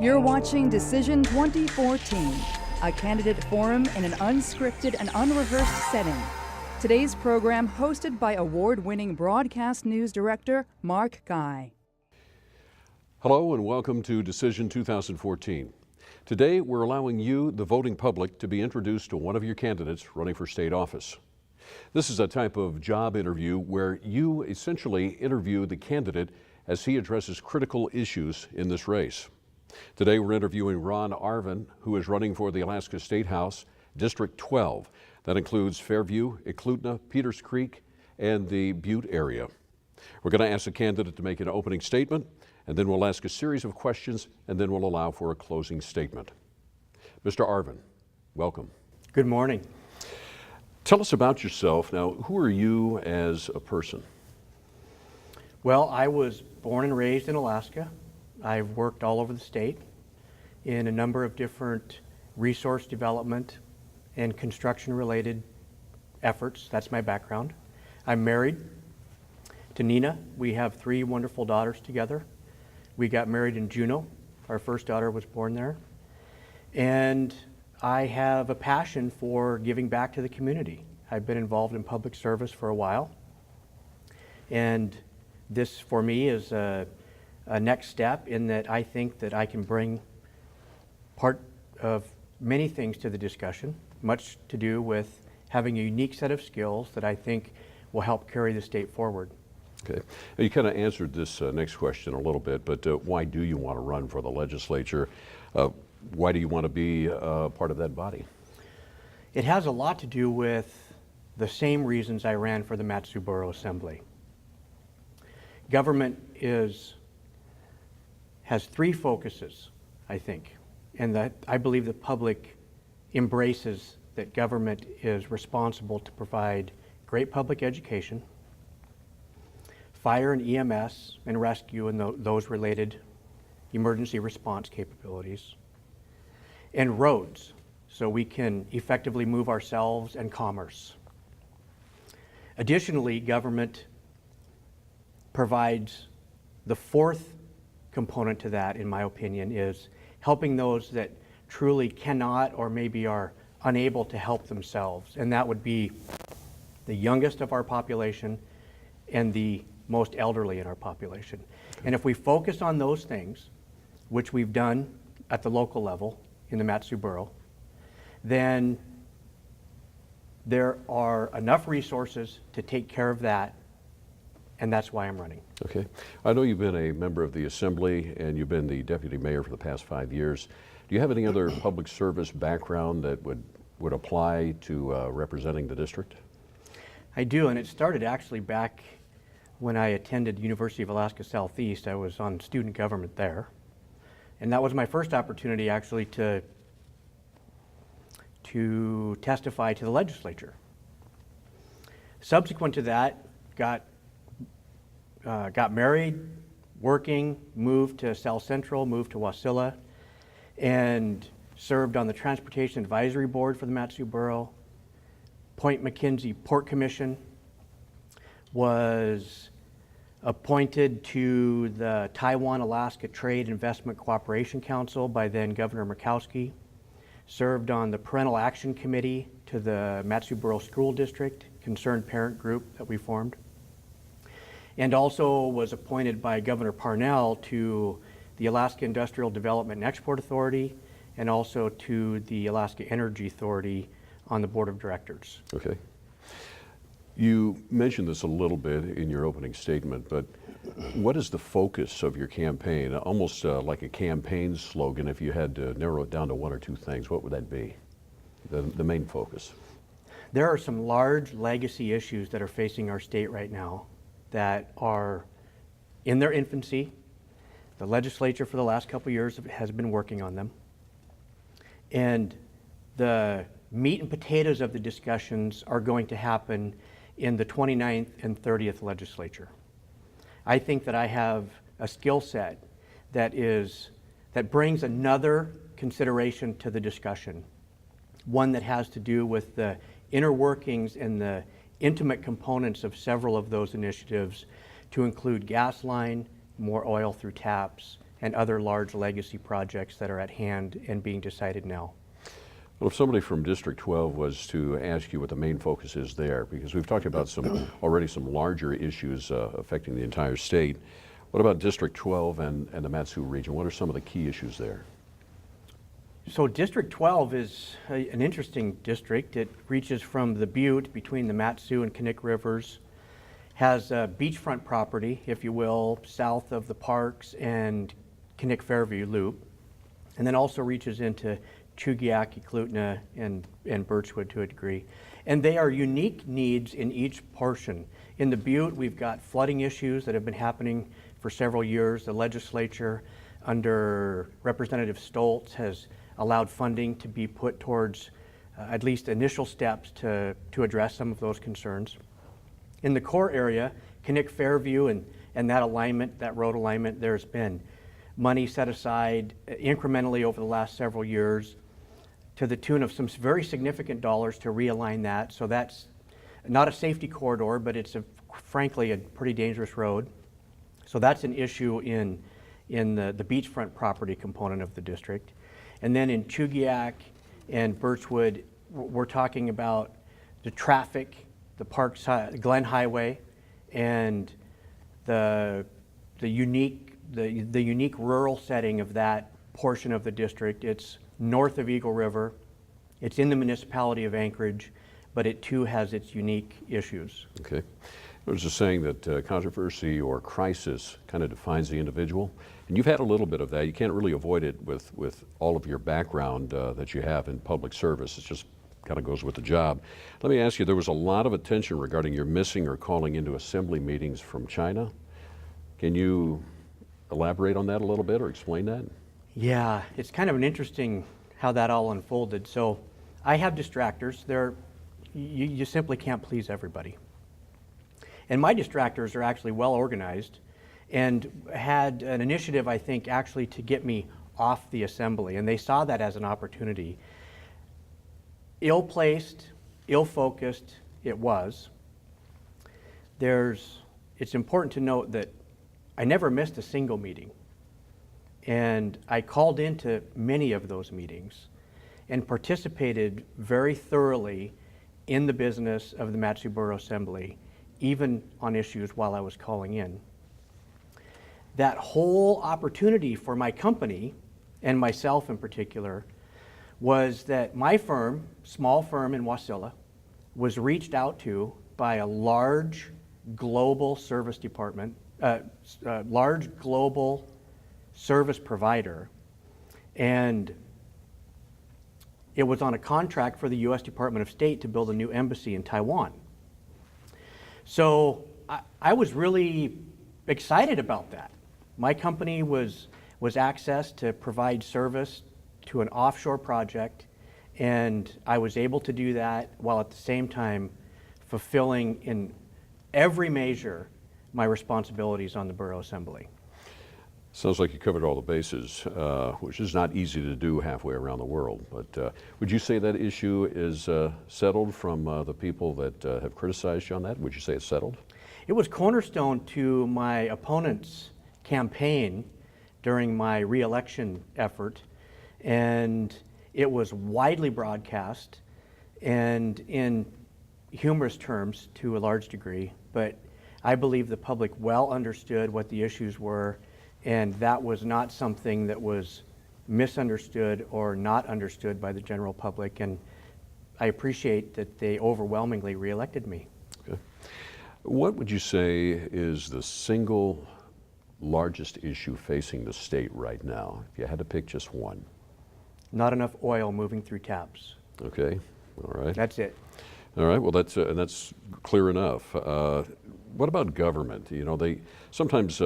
You're watching Decision 2014, a candidate forum in an unscripted and unrehearsed setting. Today's program hosted by award-winning broadcast news director Mark Guy. Hello and welcome to Decision 2014. Today we're allowing you, the voting public, to be introduced to one of your candidates running for state office. This is a type of job interview where you essentially interview the candidate as he addresses critical issues in this race. Today we're interviewing Ron Arvin, who is running for the Alaska State House, District 12. That includes Fairview, Eklutna, Peters Creek, and the Butte area. We're going to ask the candidate to make an opening statement, and then we'll ask a series of questions, and then we'll allow for a closing statement. Mr. Arvin, welcome. Good morning. Tell us about yourself. Now, who are you as a person? Well, I was born and raised in Alaska. I've worked all over the state in a number of different resource development and construction-related efforts. That's my background. I'm married to Nina. We have 3 wonderful daughters together. We got married in Juneau. Our first daughter was born there. And I have a passion for giving back to the community. I've been involved in public service for a while. And this, for me, is a next step in that I think that I can bring part of many things to the discussion, much to do with having a unique set of skills that I think will help carry the state forward. Okay. You kind of answered this next question a little bit, but why do you want to run for the legislature? Why do you want to be part of that body? It has a lot to do with the same reasons I ran for the Mat-Su Borough Assembly. Government has 3 focuses, I think, and that I believe the public embraces that government is responsible to provide great public education, fire and EMS and rescue and those related emergency response capabilities, and roads so we can effectively move ourselves and commerce. Additionally, government provides the 4th component to that, in my opinion, is helping those that truly cannot or maybe are unable to help themselves. And that would be the youngest of our population and the most elderly in our population. And if we focus on those things, which we've done at the local level in the Mat-Su Borough, then there are enough resources to take care of that, and that's why I'm running. Okay. I know you've been a member of the Assembly and you've been the deputy mayor for the past 5 years. Do you have any other public service background that would apply to representing the district? I do, and it started actually back when I attended University of Alaska Southeast. I was on student government there. And that was my first opportunity actually to testify to the legislature. Subsequent to that, got married, working, moved to South Central, moved to Wasilla, and served on the Transportation Advisory Board for the Mat-Su Borough, Point McKenzie Port Commission, was appointed to the Taiwan-Alaska Trade Investment Cooperation Council by then Governor Murkowski, served on the Parental Action Committee to the Mat-Su Borough School District, concerned parent group that we formed, and also was appointed by Governor Parnell to the Alaska Industrial Development and Export Authority and also to the Alaska Energy Authority on the Board of Directors. Okay. You mentioned this a little bit in your opening statement, but what is the focus of your campaign? Almost like a campaign slogan, if you had to narrow it down to 1 or 2 things, what would that be, the main focus? There are some large legacy issues that are facing our state right now that are in their infancy. The legislature for the last couple of years has been working on them. And the meat and potatoes of the discussions are going to happen in the 29th and 30th legislature. I think that I have a skill set that brings another consideration to the discussion, one that has to do with the inner workings and the intimate components of several of those initiatives, to include gas line, more oil through taps, and other large legacy projects that are at hand and being decided now. Well, if somebody from District 12 was to ask you what the main focus is there, because we've talked about already some larger issues affecting the entire state, what about District 12 and the Mat-Su region? What are some of the key issues there? So District 12 is an interesting district. It reaches from the Butte between the Mat-Su and Knik rivers, has a beachfront property, if you will, south of the parks and Knik Fairview Loop, and then also reaches into Chugiak, Eklutna, and Birchwood to a degree. And they are unique needs in each portion. In the Butte, we've got flooding issues that have been happening for several years. The legislature under Representative Stoltz has allowed funding to be put towards at least initial steps to address some of those concerns. In the core area, Knik Fairview and that alignment, that road alignment, there's been money set aside incrementally over the last several years to the tune of some very significant dollars to realign that. So that's not a safety corridor, but it's frankly a pretty dangerous road. So that's an issue in the beachfront property component of the district. And then in Chugiak and Birchwood, we're talking about the traffic, the Parks, Glen Highway, and the unique rural setting of that portion of the district. It's north of Eagle River. It's in the municipality of Anchorage, but it too has its unique issues. Okay. I was just saying that controversy or crisis kind of defines the individual, and you've had a little bit of that. You can't really avoid it with all of your background that you have in public service. It just kind of goes with the job. Let me ask you, there was a lot of attention regarding your missing or calling into assembly meetings from China. Can you elaborate on that a little bit or explain that? Yeah, it's kind of an interesting how that all unfolded. So I have distractors. You simply can't please everybody. And my distractors are actually well organized and had an initiative, I think, actually to get me off the assembly. And they saw that as an opportunity. Ill-placed, ill-focused, it was. It's important to note that I never missed a single meeting. And I called into many of those meetings and participated very thoroughly in the business of the Mat-Su Borough Assembly, even on issues while I was calling in. That whole opportunity for my company, and myself in particular, was that my firm, small firm in Wasilla, was reached out to by a large global service department, large global service provider, and it was on a contract for the U.S. Department of State to build a new embassy in Taiwan. So I was really excited about that. My company was accessed to provide service to an offshore project, and I was able to do that while at the same time fulfilling in every measure my responsibilities on the Borough Assembly. Sounds like you covered all the bases, which is not easy to do halfway around the world. But would you say that issue is settled from the people that have criticized you on that? Would you say it's settled? It was cornerstone to my opponent's campaign during my re-election effort, and it was widely broadcast and in humorous terms to a large degree, but I believe the public well understood what the issues were, and that was not something that was misunderstood or not understood by the general public, and I appreciate that they overwhelmingly re-elected me. Okay. What would you say is the single largest issue facing the state right now, if you had to pick just one? Not enough oil moving through taps. Okay, all right. That's it. All right, well, that's clear enough. What about government? You know, sometimes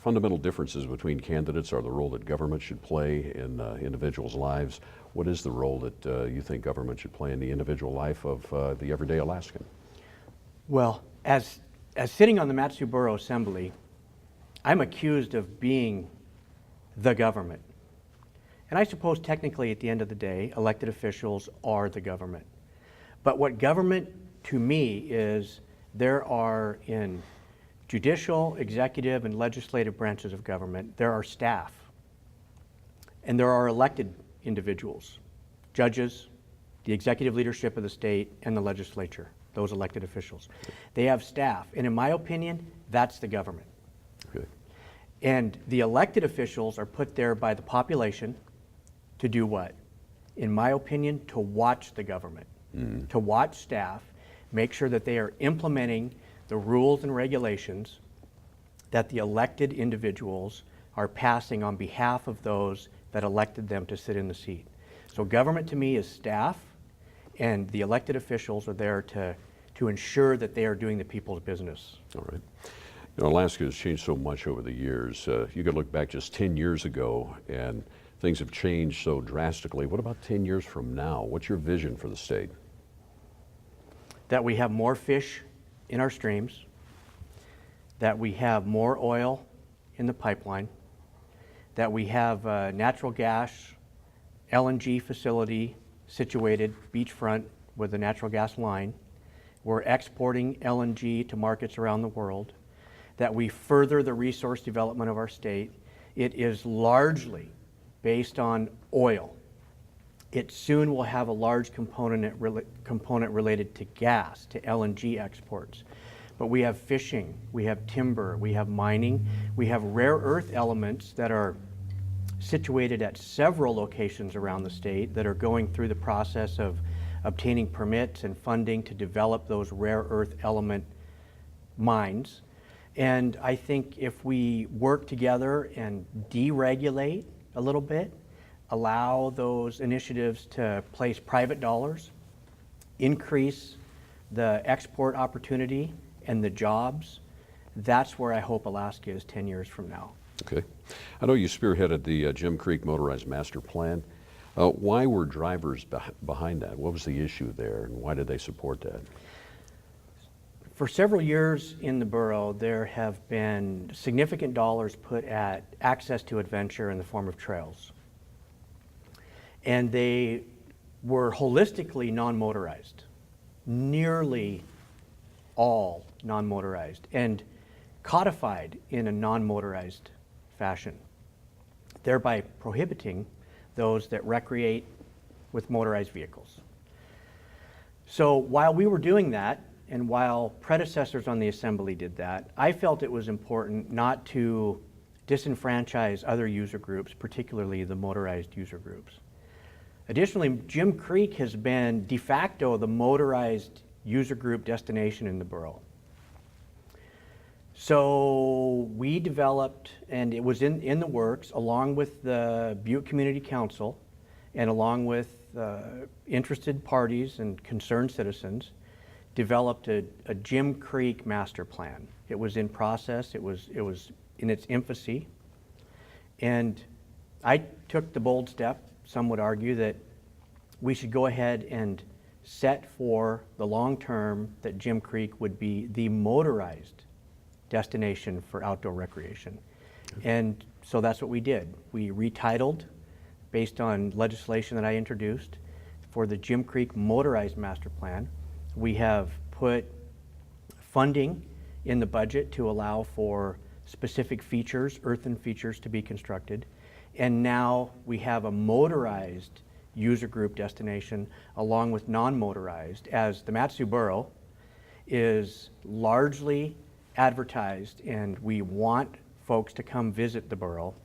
fundamental differences between candidates are the role that government should play in individuals' lives. What is the role that you think government should play in the individual life of the everyday Alaskan? Well, as sitting on the Mat-Su Borough Assembly, I'm accused of being the government. And I suppose technically at the end of the day, elected officials are the government. But what government to me is, there are in judicial, executive, and legislative branches of government, there are staff. And there are elected individuals, judges, the executive leadership of the state, and the legislature, those elected officials. They have staff, and in my opinion, that's the government. Okay. And the elected officials are put there by the population to do what? In my opinion, to watch the government, to watch staff, make sure that they are implementing the rules and regulations that the elected individuals are passing on behalf of those that elected them to sit in the seat. So government to me is staff, and the elected officials are there to ensure that they are doing the people's business. All right. You know, Alaska has changed so much over the years. You could look back just 10 years ago and things have changed so drastically. What about 10 years from now? What's your vision for the state? That we have more fish in our streams, that we have more oil in the pipeline, that we have a natural gas LNG facility situated beachfront with a natural gas line. We're exporting LNG to markets around the world, that we further the resource development of our state. It is largely based on oil. It soon will have a large component related to gas, to LNG exports. But we have fishing, we have timber, we have mining, we have rare earth elements that are situated at several locations around the state that are going through the process of obtaining permits and funding to develop those rare earth element mines. And I think if we work together and deregulate a little bit, allow those initiatives to place private dollars, increase the export opportunity and the jobs, that's where I hope Alaska is 10 years from now. Okay. I know you spearheaded the Jim Creek Motorized Master Plan. Why were drivers behind that? What was the issue there, and why did they support that? For several years in the borough, there have been significant dollars put at access to adventure in the form of trails. And they were holistically non-motorized, nearly all non-motorized, and codified in a non-motorized fashion, thereby prohibiting those that recreate with motorized vehicles. So while we were doing that, and while predecessors on the assembly did that, I felt it was important not to disenfranchise other user groups, particularly the motorized user groups. Additionally, Jim Creek has been de facto the motorized user group destination in the borough. So we developed, and it was in the works, along with the Butte Community Council and along with interested parties and concerned citizens, developed a Jim Creek master plan. It was in process, it was in its infancy, and I took the bold step, some would argue, that we should go ahead and set for the long term that Jim Creek would be the motorized destination for outdoor recreation. And so that's what we did. We retitled, based on legislation that I introduced, for the Jim Creek Motorized Master Plan. We have put funding in the budget to allow for specific features, earthen features, to be constructed. And now we have a motorized user group destination along with non-motorized, as the Mat-Su Borough is largely advertised and we want folks to come visit the borough.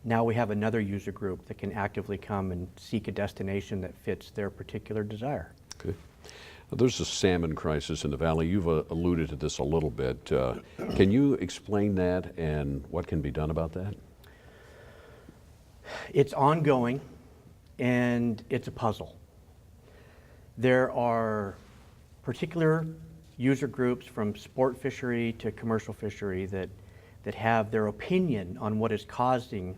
Now we have another user group that can actively come and seek a destination that fits their particular desire. Okay. There's a salmon crisis in the valley. You've alluded to this a little bit. Can you explain that and what can be done about that? It's ongoing and it's a puzzle. There are particular user groups from sport fishery to commercial fishery that have their opinion on what is causing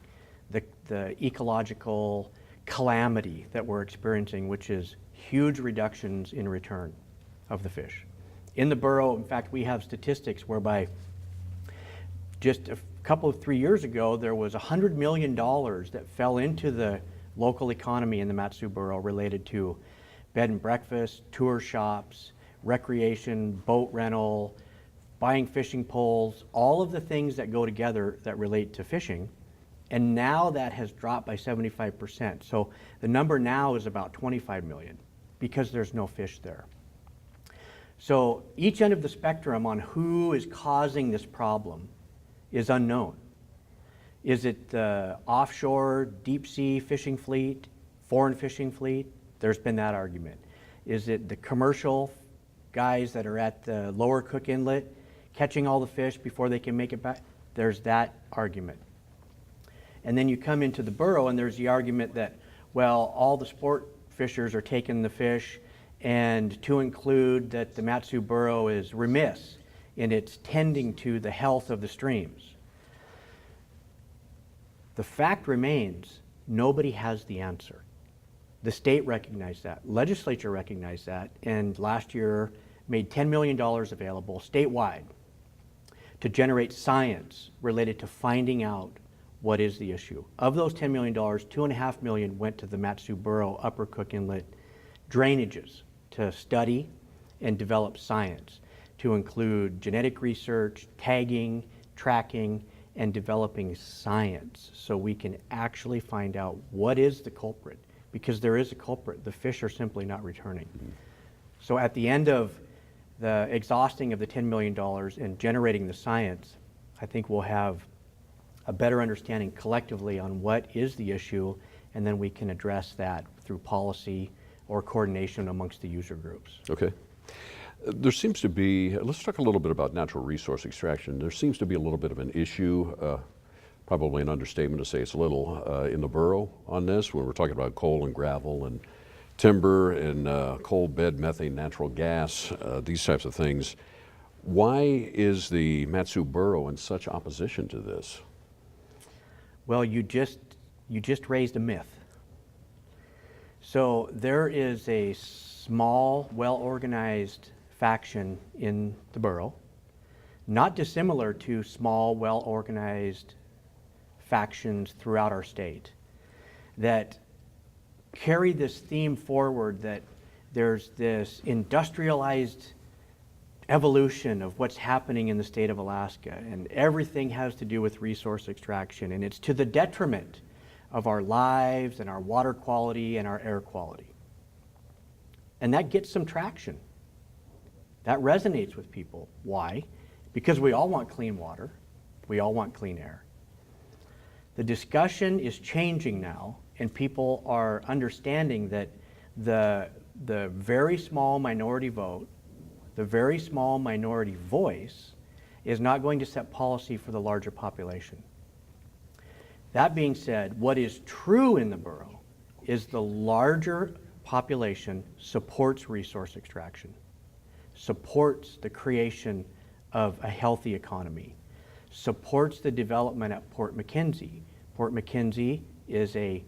the ecological calamity that we're experiencing, which is huge reductions in return of the fish. In the borough, in fact, we have statistics whereby just a couple of 3 years ago, there was $100 million that fell into the local economy in the Mat-Su Borough related to bed and breakfast, tour shops, recreation, boat rental, buying fishing poles, all of the things that go together that relate to fishing. And now that has dropped by 75%. So the number now is about 25 million because there's no fish there. So each end of the spectrum on who is causing this problem is unknown. Is it the offshore deep sea fishing fleet, foreign fishing fleet? There's been that argument. Is it the commercial guys that are at the lower Cook Inlet catching all the fish before they can make it back? There's that argument. And then you come into the borough and there's the argument that, well, all the sport fishers are taking the fish, and to include that the Mat-Su Borough is remiss in its tending to the health of the streams. The fact remains, nobody has the answer. The state recognized that, legislature recognized that, and last year made $10 million available statewide to generate science related to finding out what is the issue. Of those $10 million, $2.5 million went to the Mat-Su Borough Upper Cook Inlet drainages to study and develop science, to include genetic research, tagging, tracking, and developing science so we can actually find out what is the culprit, because there is a culprit. The fish are simply not returning. So at the end of the exhausting of the $10 million and generating the science, I think we'll have a better understanding collectively on what is the issue, and then we can address that through policy or coordination amongst the user groups. Okay. There seems to be, let's talk a little bit about natural resource extraction. There seems to be a little bit of an issue, probably an understatement to say it's little, in the borough on this, when we're talking about coal and gravel and timber and coal bed methane, natural gas, these types of things. Why is the Mat-Su Borough in such opposition to this? Well, you just raised a myth. So there is a small, well-organized faction in the borough, not dissimilar to small, well-organized factions throughout our state, that carry this theme forward that there's this industrialized evolution of what's happening in the state of Alaska, and everything has to do with resource extraction, and it's to the detriment of our lives and our water quality and our air quality. And that gets some traction. That resonates with people. Why? Because we all want clean water. We all want clean air. The discussion is changing now, and people are understanding that the very small minority vote, the very small minority voice, is not going to set policy for the larger population. That being said, what is true in the borough is the larger population supports resource extraction, supports the creation of a healthy economy, supports the development at Port McKenzie. Port McKenzie is a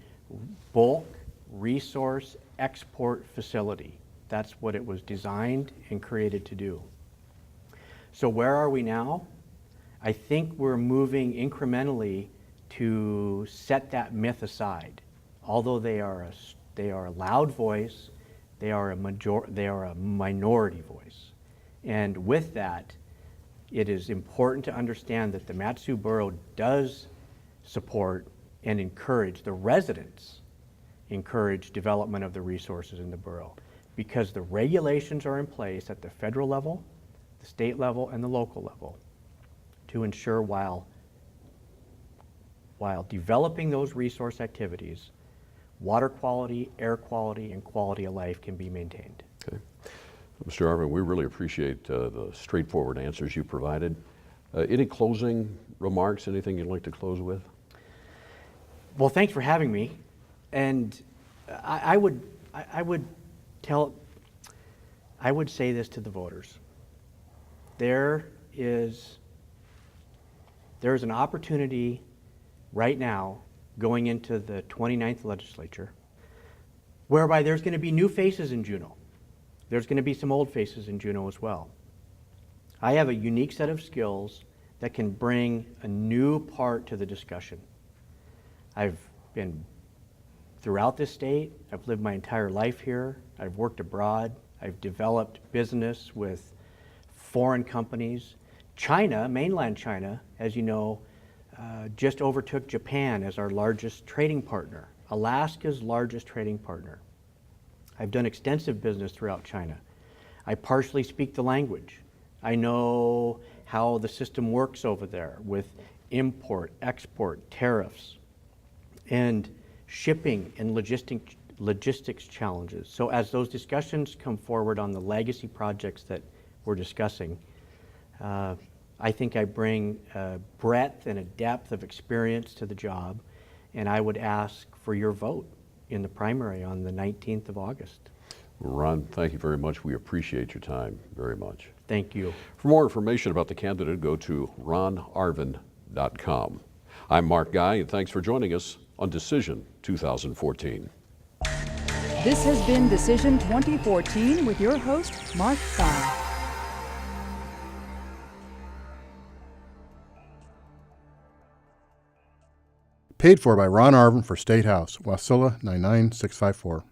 bulk resource export facility. That's what it was designed and created to do. So where are we now? I think we're moving incrementally to set that myth aside. Although they are a loud voice, they are a minority voice. And with that, it is important to understand that the Mat-Su Borough does support and encourage, the residents encourage development of the resources in the borough, because the regulations are in place at the federal level, the state level, and the local level to ensure while developing those resource activities, water quality, air quality, and quality of life can be maintained. Okay. Mr. Arvin, we really appreciate the straightforward answers you provided. Any closing remarks, anything you'd like to close with? Well, thanks for having me. And I would say this to the voters. There is an opportunity right now going into the 29th legislature whereby there's going to be new faces in Juneau. There's going to be some old faces in Juneau as well. I have a unique set of skills that can bring a new part to the discussion. I've been throughout this state. I've lived my entire life here. I've worked abroad. I've developed business with foreign companies. China, mainland China, as you know, just overtook Japan as our largest trading partner, Alaska's largest trading partner. I've done extensive business throughout China. I partially speak the language. I know how the system works over there with import, export, tariffs, and shipping and logistics challenges. So as those discussions come forward on the legacy projects that we're discussing, I think I bring a breadth and a depth of experience to the job, and I would ask for your vote in the primary on the 19th of August. Ron, thank you very much. We appreciate your time very much. Thank you. For more information about the candidate, go to ronarvin.com. I'm Mark Guy, and thanks for joining us on Decision 2014. This has been Decision 2014 with your host, Mark Guy. Paid for by Ron Arvin for State House, Wasilla 99654.